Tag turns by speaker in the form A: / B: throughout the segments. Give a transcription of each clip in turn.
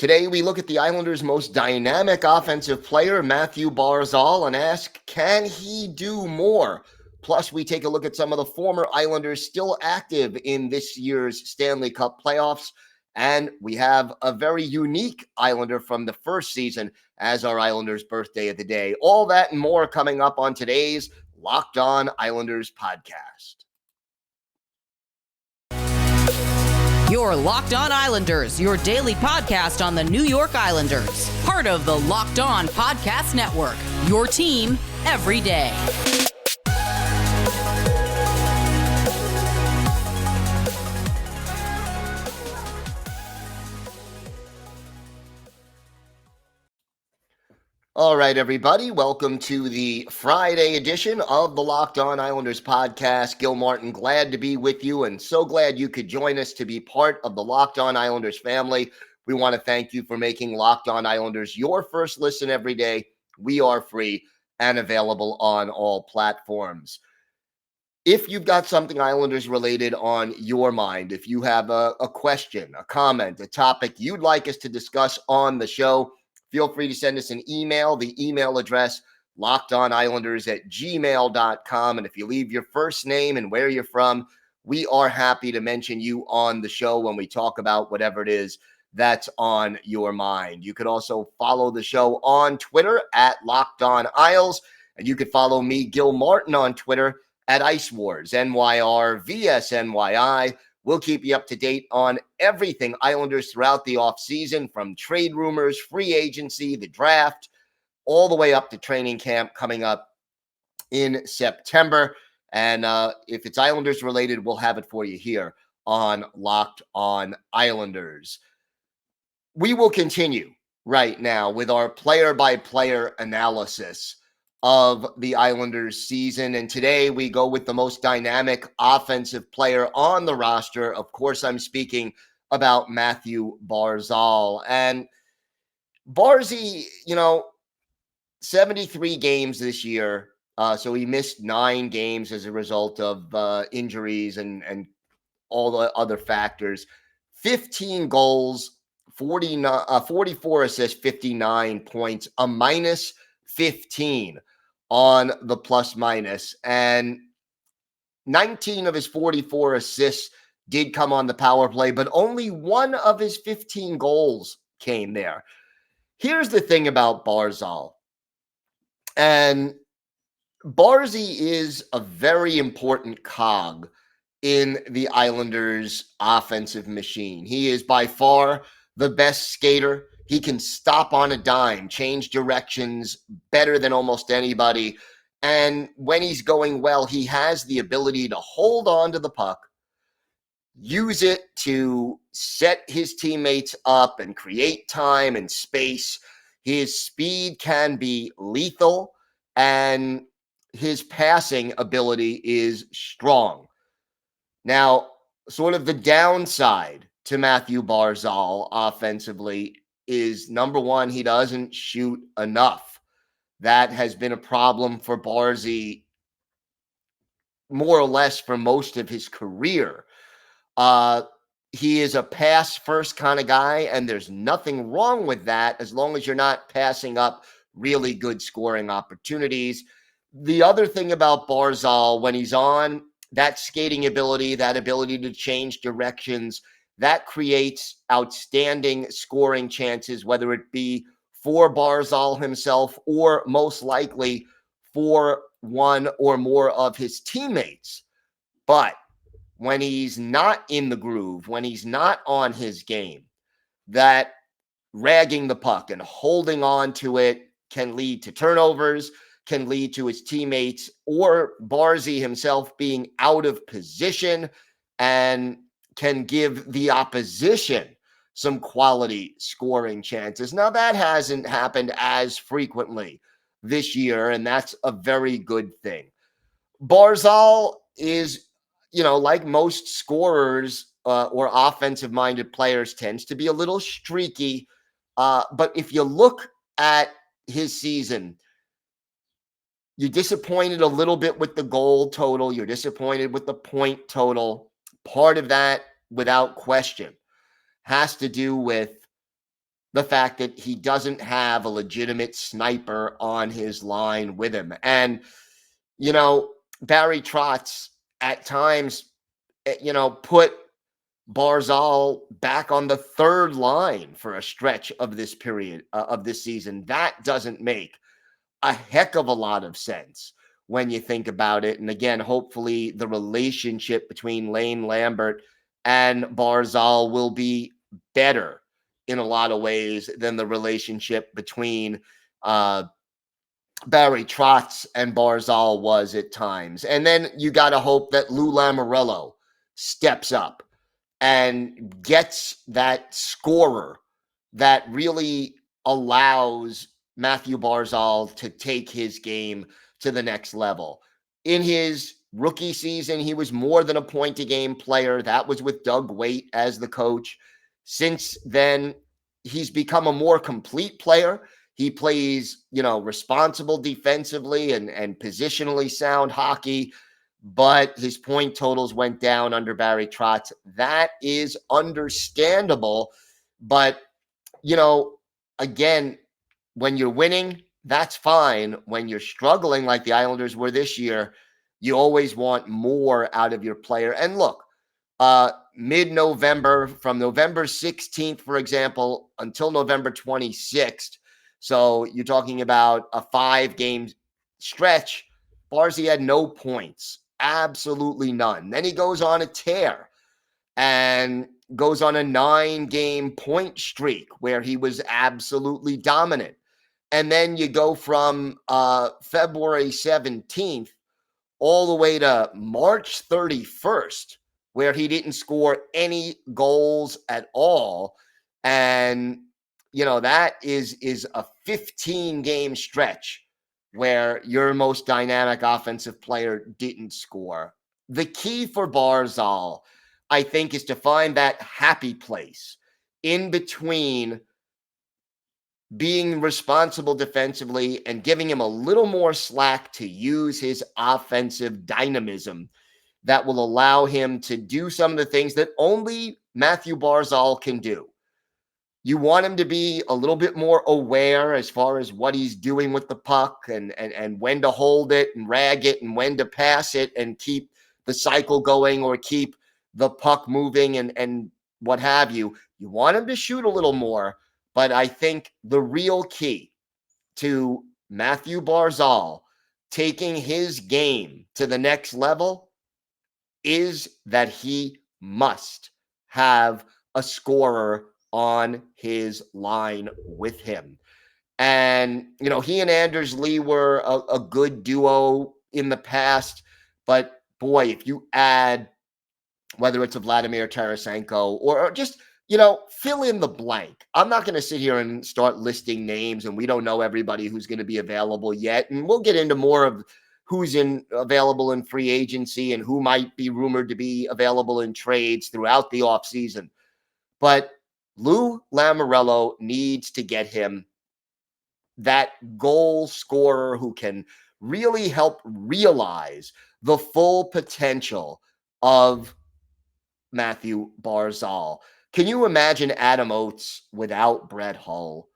A: Today, we look at the Islanders' most dynamic offensive player, Mathew Barzal, and ask, can he do more? Plus, we take a look at some of the former Islanders still active in this year's Stanley Cup playoffs. And we have a very unique Islander from the first season as our Islanders' birthday of the day. All that and more coming up on today's Locked On Islanders podcast.
B: Your Locked On Islanders, your daily podcast on the New York Islanders. Part of the Locked On Podcast Network, your team every day.
A: All right, everybody. Welcome to the Friday edition of the Locked On Islanders podcast. Gil Martin, glad to be with you and so glad you could join us to be part of the Locked On Islanders family. We want to thank you for making Locked On Islanders your first listen every day. We are free and available on all platforms. If you've got something Islanders related on your mind, if you have a question, a comment, a topic you'd like us to discuss on the show, feel free to send us an email. The email address, lockedonislanders@gmail.com. And if you leave your first name and where you're from, we are happy to mention you on the show when we talk about whatever it is that's on your mind. You could also follow the show on Twitter at LockedOnIsles. And you could follow me, Gil Martin, on Twitter at Ice Wars, NYRVSNYI. We'll keep you up to date on everything Islanders throughout the offseason, from trade rumors, free agency, the draft, all the way up to training camp coming up in September. And if it's Islanders related, we'll have it for you here on Locked On Islanders. We will continue right now with our player-by-player analysis of the Islanders season. And today we go with the most dynamic offensive player on the roster. Of course, I'm speaking about Mathew Barzal. And Barzy, 73 games this year. So he missed 9 games as a result of injuries and all the other factors. 15 goals, 44 assists, 59 points, a minus 15 on the plus minus, and 19 of his 44 assists did come on the power play, but only 1 of his 15 goals came there. Here's the thing about Barzal, and Barzy is a very important cog in the Islanders' offensive machine. He is by far the best skater. He can stop on a dime, change directions better than almost anybody. And when he's going well, he has the ability to hold on to the puck, use it to set his teammates up and create time and space. His speed can be lethal, and his passing ability is strong. Now, sort of the downside to Mathew Barzal offensively is, number one, he doesn't shoot enough. That has been a problem for Barzy more or less for most of his career. He is a pass-first kind of guy, and there's nothing wrong with that as long as you're not passing up really good scoring opportunities. The other thing about Barzal, when he's on, that skating ability, that ability to change directions, that creates outstanding scoring chances, whether it be for Barzal himself or most likely for one or more of his teammates. But when he's not in the groove, when he's not on his game, that ragging the puck and holding on to it can lead to turnovers, can lead to his teammates or Barzy himself being out of position, and can give the opposition some quality scoring chances. Now, that hasn't happened as frequently this year, and that's a very good thing. Barzal is, like most scorers or offensive-minded players, tends to be a little streaky. But if you look at his season, you're disappointed a little bit with the goal total. You're disappointed with the point total. Part of that, without question, has to do with the fact that he doesn't have a legitimate sniper on his line with him. And, Barry Trotz at times, put Barzal back on the third line for a stretch of this period of this season. That doesn't make a heck of a lot of sense when you think about it. And again, hopefully the relationship between Lane Lambert and Barzal will be better in a lot of ways than the relationship between Barry Trotz and Barzal was at times. And then you got to hope that Lou Lamoriello steps up and gets that scorer that really allows Mathew Barzal to take his game to the next level. In his rookie season, he was more than a point-a-game player. That was with Doug Waite as the coach. Since then, he's become a more complete player. He plays, responsible defensively and positionally sound hockey, but his point totals went down under Barry Trotz. That is understandable. But, again, when you're winning, that's fine. When you're struggling like the Islanders were this year, you always want more out of your player. And look, mid-November, from November 16th, for example, until November 26th, so you're talking about a 5-game stretch, Barzy had no points, absolutely none. Then he goes on a tear and goes on a 9-game point streak where he was absolutely dominant. And then you go from February 17th all the way to March 31st, where he didn't score any goals at all. And, that is a 15-game stretch where your most dynamic offensive player didn't score. The key for Barzal, I think, is to find that happy place in between being responsible defensively and giving him a little more slack to use his offensive dynamism that will allow him to do some of the things that only Mathew Barzal can do. You want him to be a little bit more aware as far as what he's doing with the puck and when to hold it and rag it and when to pass it and keep the cycle going or keep the puck moving and what have you. You want him to shoot a little more, but I think the real key to Mathew Barzal taking his game to the next level is that he must have a scorer on his line with him. And, he and Anders Lee were a good duo in the past, but boy, if you add, whether it's a Vladimir Tarasenko or just, fill in the blank. I'm not going to sit here and start listing names, and we don't know everybody who's going to be available yet. And we'll get into more of who's available in free agency and who might be rumored to be available in trades throughout the offseason. But Lou Lamoriello needs to get him that goal scorer who can really help realize the full potential of Mathew Barzal. Can you imagine Adam Oates without Brett Hull?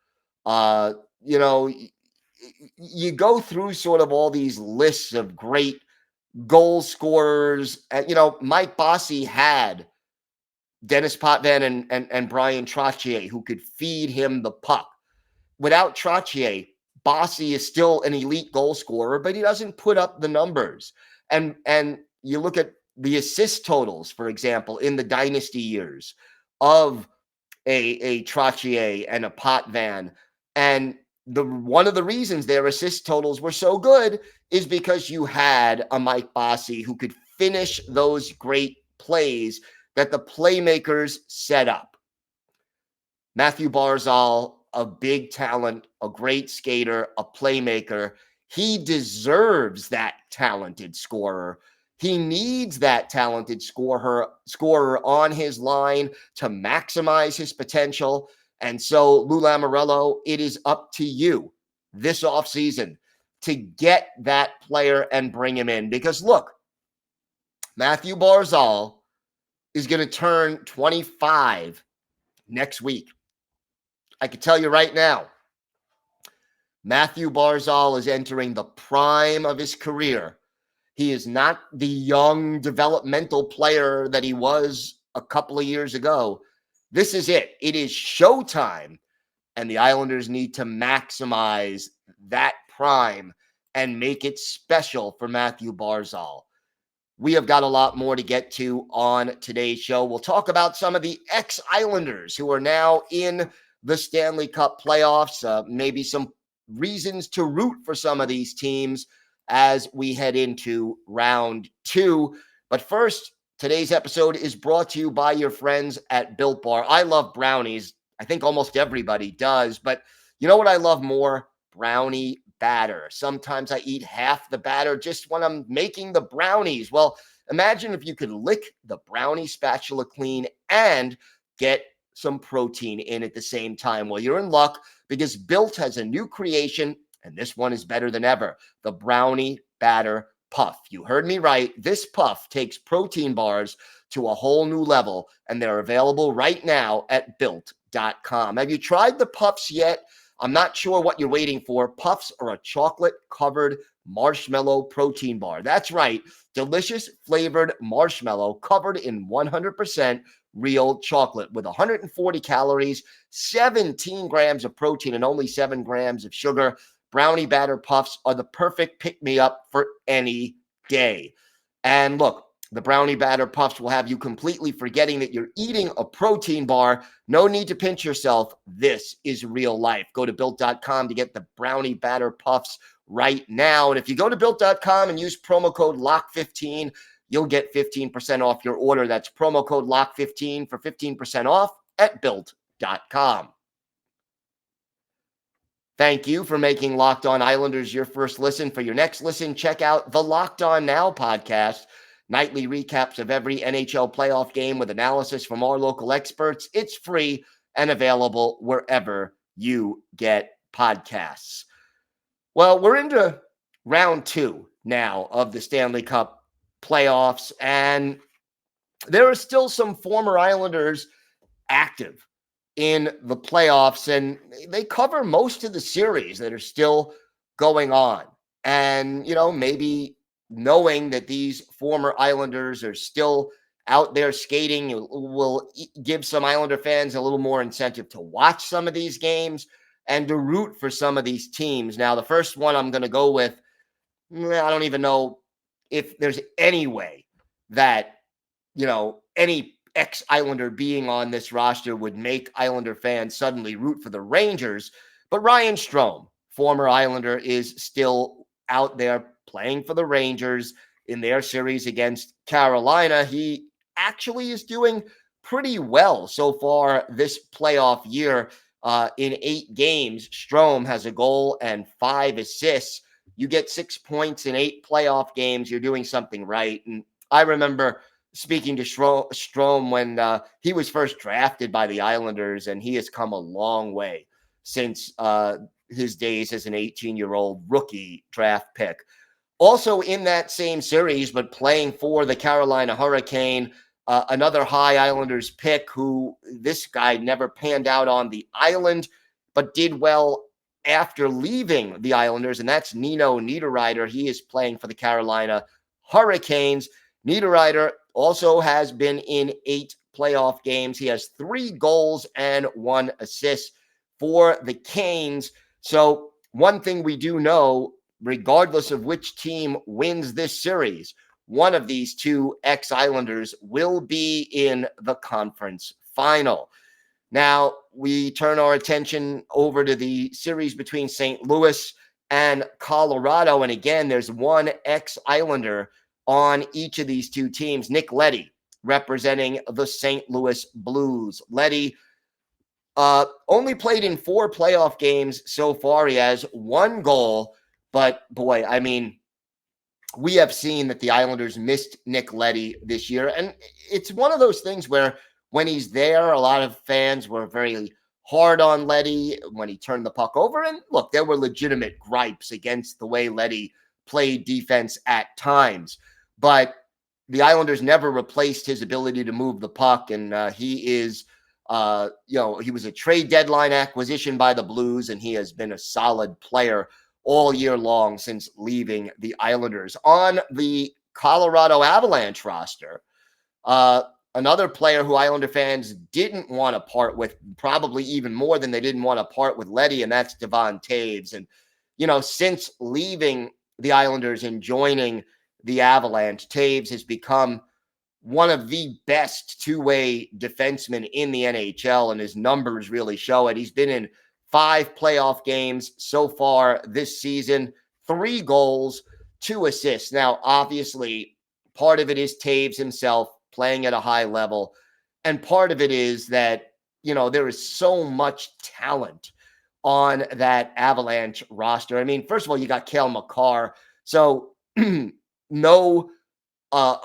A: You go through sort of all these lists of great goal scorers. Mike Bossy had Dennis Potvin and Brian Trottier who could feed him the puck. Without Trottier, Bossy is still an elite goal scorer, but he doesn't put up the numbers. And you look at the assist totals, for example, in the dynasty years of a Trottier and a Potvin. And one of the reasons their assist totals were so good is because you had a Mike Bossy who could finish those great plays that the playmakers set up. Mathew Barzal, a big talent, a great skater, a playmaker. He deserves that talented scorer. He needs that talented scorer on his line to maximize his potential. And so, Lou Lamoriello, it is up to you this offseason to get that player and bring him in. Because look, Mathew Barzal is going to turn 25 next week. I can tell you right now, Mathew Barzal is entering the prime of his career. He is not the young developmental player that he was a couple of years ago. This is it. It is showtime, and the Islanders need to maximize that prime and make it special for Mathew Barzal. We have got a lot more to get to on today's show. We'll talk about some of the ex-Islanders who are now in the Stanley Cup playoffs, maybe some reasons to root for some of these teams as we head into round two. But first, today's episode is brought to you by your friends at Built Bar. I love brownies. I think almost everybody does. But you know what I love more? Brownie batter. Sometimes I eat half the batter just when I'm making the brownies. Well, imagine if you could lick the brownie spatula clean and get some protein in at the same time. Well, you're in luck because Built has a new creation, and this one is better than ever. The Brownie Batter Puff. You heard me right. This puff takes protein bars to a whole new level, and they're available right now at Built.com. Have you tried the puffs yet? I'm not sure what you're waiting for. Puffs are a chocolate-covered marshmallow protein bar. That's right. Delicious flavored marshmallow covered in 100% real chocolate with 140 calories, 17 grams of protein, and only 7 grams of sugar. Brownie Batter Puffs are the perfect pick-me-up for any day. And look, the Brownie Batter Puffs will have you completely forgetting that you're eating a protein bar. No need to pinch yourself. This is real life. Go to Built.com to get the Brownie Batter Puffs right now. And if you go to Built.com and use promo code LOCK15, you'll get 15% off your order. That's promo code LOCK15 for 15% off at Built.com. Thank you for making Locked On Islanders your first listen. For your next listen, check out the Locked On Now podcast. Nightly recaps of every NHL playoff game with analysis from our local experts. It's free and available wherever you get podcasts. Well, we're into round two now of the Stanley Cup playoffs, and there are still some former Islanders active in the playoffs, and they cover most of the series that are still going on. And, you know, maybe knowing that these former Islanders are still out there skating will give some Islander fans a little more incentive to watch some of these games and to root for some of these teams. Now, the first one I'm going to go with, I don't even know if there's any way that, you know, any ex-Islander being on this roster would make Islander fans suddenly root for the Rangers. But Ryan Strome, former Islander, is still out there playing for the Rangers in their series against Carolina. He actually is doing pretty well so far this playoff year. In 8 games, Strome has a goal and 5 assists. You get 6 points in 8 playoff games, you're doing something right. And I remember speaking to Strome when he was first drafted by the Islanders, and he has come a long way since his days as an 18-year-old rookie draft pick. Also in that same series, but playing for the Carolina Hurricane, another high Islanders pick who this guy never panned out on the island, but did well after leaving the Islanders, and that's Nino Niederreiter. He is playing for the Carolina Hurricanes. Niederreiter also has been in 8 playoff games. He has 3 goals and 1 assist for the Canes. So one thing we do know, regardless of which team wins this series, one of these 2 ex-Islanders will be in the conference final. Now, we turn our attention over to the series between St. Louis and Colorado. And again, there's one ex-Islander on each of these 2 teams. Nick Leddy, representing the St. Louis Blues. Leddy only played in 4 playoff games so far. He has 1 goal. But, boy, I mean, we have seen that the Islanders missed Nick Leddy this year. And it's one of those things where when he's there, a lot of fans were very hard on Leddy when he turned the puck over. And, look, there were legitimate gripes against the way Leddy played defense at times. But the Islanders never replaced his ability to move the puck, and he is He was a trade deadline acquisition by the Blues, and he has been a solid player all year long since leaving the Islanders. On the Colorado Avalanche roster, another player who Islander fans didn't want to part with, probably even more than they didn't want to part with Leddy, and that's Devon Taves. And, since leaving the Islanders and joining the Avalanche, Taves has become one of the best two-way defensemen in the NHL, and his numbers really show it. He's been in 5 playoff games so far this season, 3 goals, 2 assists. Now, obviously, part of it is Taves himself playing at a high level, and part of it is that, there is so much talent on that Avalanche roster. I mean, first of all, you got Cale Makar, so no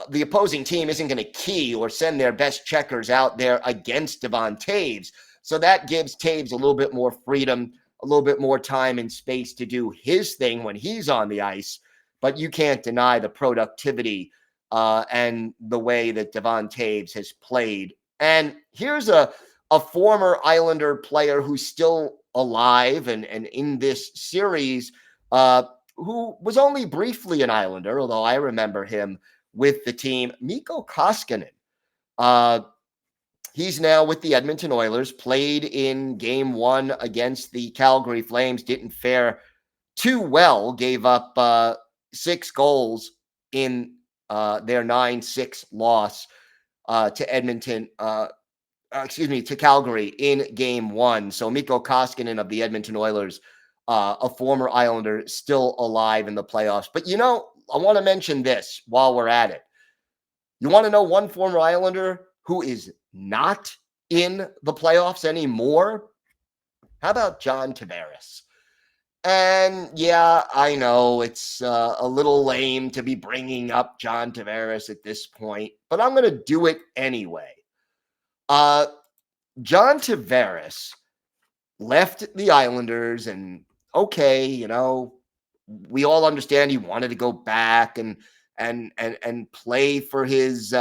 A: the opposing team isn't going to key or send their best checkers out there against Devon Taves. So that gives Taves a little bit more freedom, a little bit more time and space to do his thing when he's on the ice. But you can't deny the productivity and the way that Devon Taves has played. And here's a former Islander player who's still alive and in this series, who was only briefly an Islander, although I remember him with the team, Mikko Koskinen. He's now with the Edmonton Oilers, played in game 1 against the Calgary Flames, didn't fare too well, gave up 6 goals in their 9-6 loss to Calgary in game 1. So Mikko Koskinen of the Edmonton Oilers, a former Islander, still alive in the playoffs. But I want to mention this while we're at it. You want to know one former Islander who is not in the playoffs anymore? How about John Tavares? And yeah, I know it's a little lame to be bringing up John Tavares at this point, but I'm going to do it anyway. John Tavares left the Islanders, and okay, we all understand he wanted to go back and play for his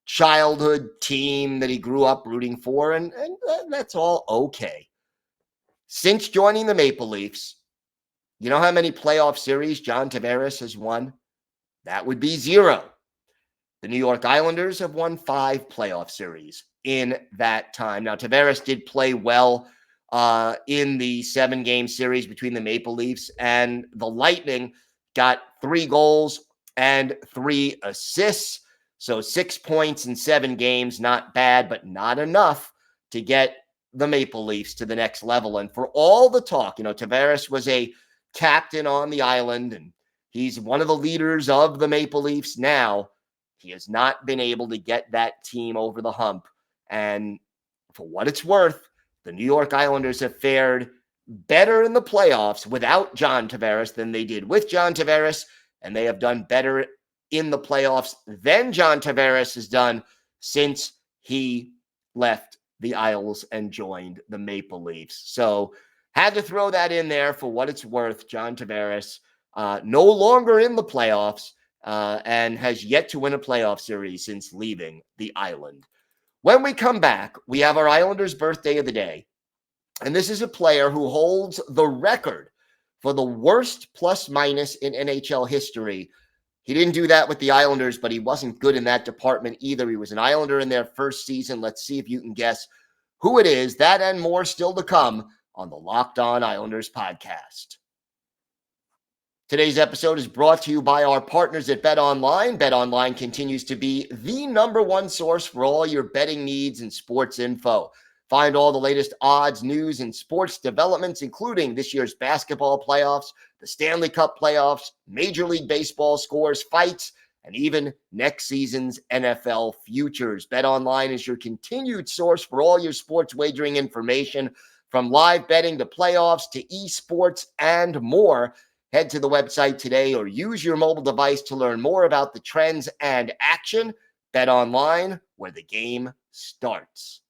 A: childhood team that he grew up rooting for, and that's all okay. Since joining the Maple Leafs, you know how many playoff series John Tavares has won? That would be 0. The New York Islanders have won 5 playoff series in that time. Now, Tavares did play well in the 7-game series between the Maple Leafs and the Lightning, got 3 goals and 3 assists. So 6 points in 7 games, not bad, but not enough to get the Maple Leafs to the next level. And for all the talk, Tavares was a captain on the island, and he's one of the leaders of the Maple Leafs now. He has not been able to get that team over the hump. And for what it's worth, the New York Islanders have fared better in the playoffs without John Tavares than they did with John Tavares, and they have done better in the playoffs than John Tavares has done since he left the Isles and joined the Maple Leafs. So had to throw that in there for what it's worth. John Tavares no longer in the playoffs and has yet to win a playoff series since leaving the island. When we come back, we have our Islanders' birthday of the day. And this is a player who holds the record for the worst plus-minus in NHL history. He didn't do that with the Islanders, but he wasn't good in that department either. He was an Islander in their first season. Let's see if you can guess who it is. That and more still to come on the Locked On Islanders podcast. Today's episode is brought to you by our partners at BetOnline. BetOnline continues to be the #1 source for all your betting needs and sports info. Find all the latest odds, news, and sports developments, including this year's basketball playoffs, the Stanley Cup playoffs, Major League Baseball scores, fights, and even next season's NFL futures. BetOnline is your continued source for all your sports wagering information, from live betting to playoffs to esports and more. Head to the website today or use your mobile device to learn more about the trends and action. BetOnline, where the game starts.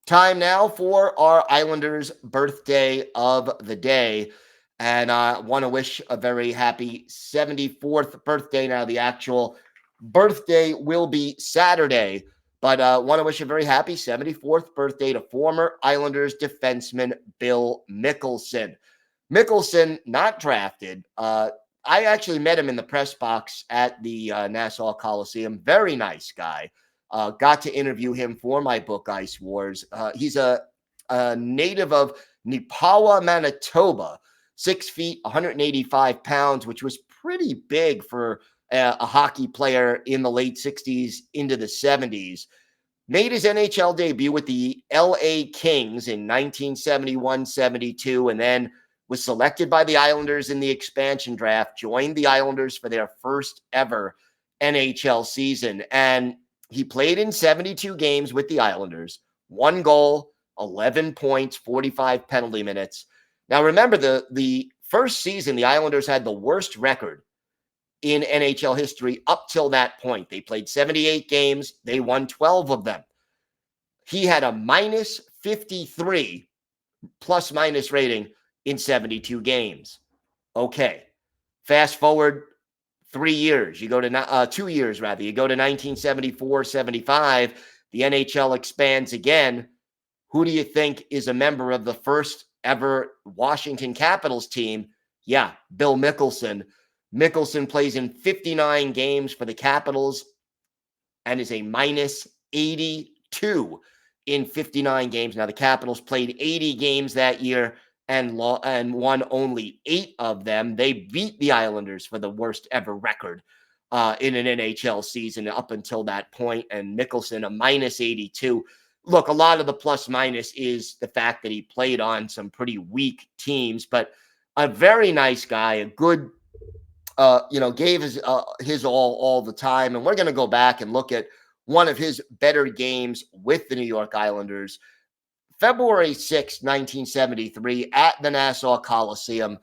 A: Time now for our Islanders' birthday of the day. And I want to wish a very happy 74th birthday. Now, the actual birthday will be Saturday, But want to wish a very happy 74th birthday to former Islanders defenseman Bill Mickelson. Mickelson, not drafted. I actually met him in the press box at the Nassau Coliseum. Very nice guy. Got to interview him for my book, Ice Wars. He's a native of Neepawa, Manitoba, 6 feet, 185 pounds, which was pretty big for a hockey player in the late 60s into the 70s. Made his NHL debut with the LA Kings in 1971-72, and then was selected by the Islanders in the expansion draft, joined the Islanders for their first ever NHL season. And he played in 72 games with the Islanders, 1 goal, 11 points, 45 penalty minutes. Now, remember, the first season, the Islanders had the worst record in NHL history up till that point. They played 78 games. They won 12 of them. He had a minus 53 plus minus rating in 72 games. Okay. Fast forward 3 years. You go to 2 years, rather. You go to 1974-75. The NHL expands again. Who do you think is a member of the first ever Washington Capitals team? Yeah, Bill Mickelson. Mickelson plays in 59 games for the Capitals and is a minus 82 in 59 games. Now, the Capitals played 80 games that year and won only 8 of them. They beat the Islanders for the worst ever record in an NHL season up until that point. And Mickelson, a minus 82. Look, a lot of the plus minus is the fact that he played on some pretty weak teams, but a very nice guy, a good, gave his all the time. And we're going to go back and look at one of his better games with the New York Islanders. February 6, 1973, at the Nassau Coliseum.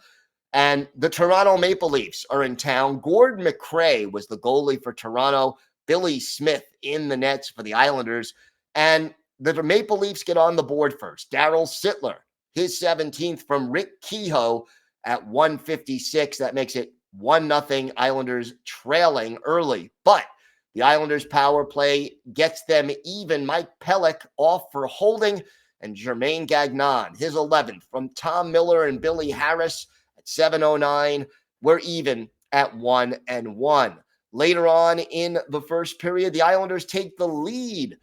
A: And the Toronto Maple Leafs are in town. Gord McRae was the goalie for Toronto. Billy Smith in the nets for the Islanders. And the Maple Leafs get on the board first. Darryl Sittler, his 17th from Rick Kehoe at 1:56. That makes it 1-0 Islanders trailing early. But the Islanders power play gets them even. Mike Pelech off for holding, and Jermaine Gagnon, his 11th from Tom Miller and Billy Harris at 7:09. We're even at 1-1. Later on in the first period, the Islanders take the lead.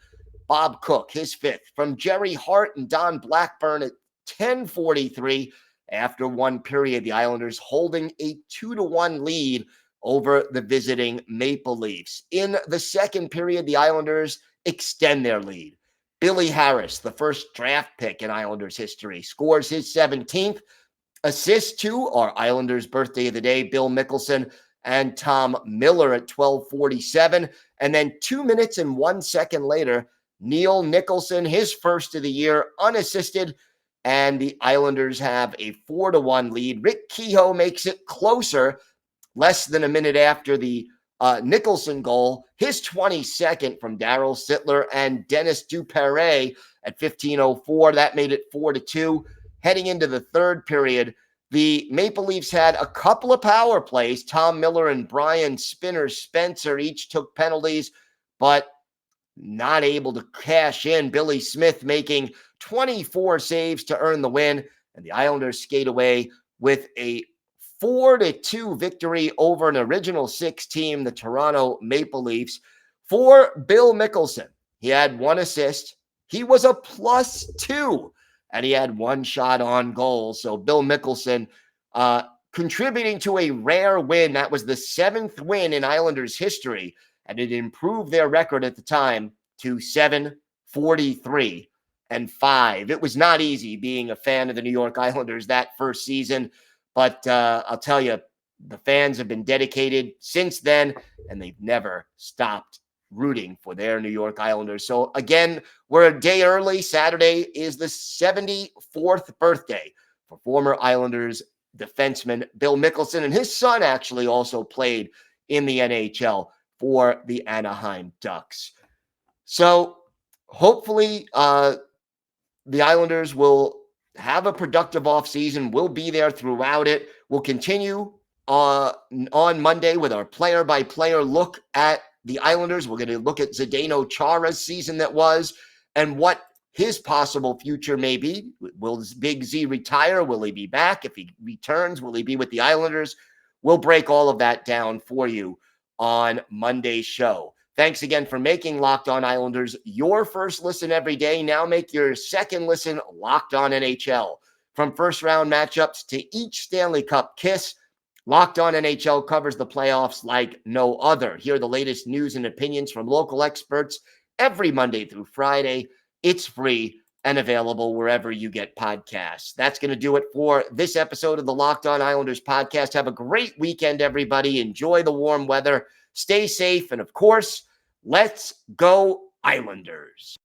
A: Bob Cook, his 5th from Jerry Hart and Don Blackburn at 10:43. After one period, the Islanders holding a 2-1 lead over the visiting Maple Leafs. In the second period, the Islanders extend their lead. Billy Harris, the first draft pick in Islanders history, scores his 17th. Assist to our Islanders' birthday of the day, Bill Mickelson and Tom Miller at 12:47. And then 2 minutes and 1 second later, Neil Nicholson, his first of the year, unassisted, and the Islanders have a 4-1 lead. Rick Kehoe makes it closer less than a minute after the Nicholson goal, his 22nd from Darryl Sittler and Dennis Duperre at 15:04. That made it 4-2. Heading into the third period, the Maple Leafs had a couple of power plays. Tom Miller and Brian Spinner Spencer each took penalties, but not able to cash in. Billy Smith making 24 saves to earn the win, and the Islanders skate away with a 4-2 victory over an original 6 team, the Toronto Maple Leafs. For Bill Mickelson, he had 1 assist. He was a +2, and he had 1 shot on goal. So Bill Mickelson contributing to a rare win. That was the 7th win in Islanders history, and it improved their record at the time to 7-43-5. It was not easy being a fan of the New York Islanders that first season, but I'll tell you, the fans have been dedicated since then, and they've never stopped rooting for their New York Islanders. So again, we're a day early. Saturday is the 74th birthday for former Islanders defenseman Bill Mickelson, and his son actually also played in the NHL for the Anaheim Ducks. So hopefully the Islanders will have a productive offseason. We'll be there throughout it. We'll continue on Monday with our player-by-player look at the Islanders. We're going to look at Zdeno Chara's season that was and what his possible future may be. Will Big Z retire? Will he be back? If he returns, will he be with the Islanders? We'll break all of that down for you on Monday's show. Thanks again for making Locked On Islanders your first listen every day. Now make your second listen Locked On NHL. From first-round matchups to each Stanley Cup kiss, Locked On NHL covers the playoffs like no other. Hear the latest news and opinions from local experts every Monday through Friday. It's free and available wherever you get podcasts. That's going to do it for this episode of the Locked On Islanders podcast. Have a great weekend, everybody. Enjoy the warm weather. Stay safe. And, of course, let's go Islanders.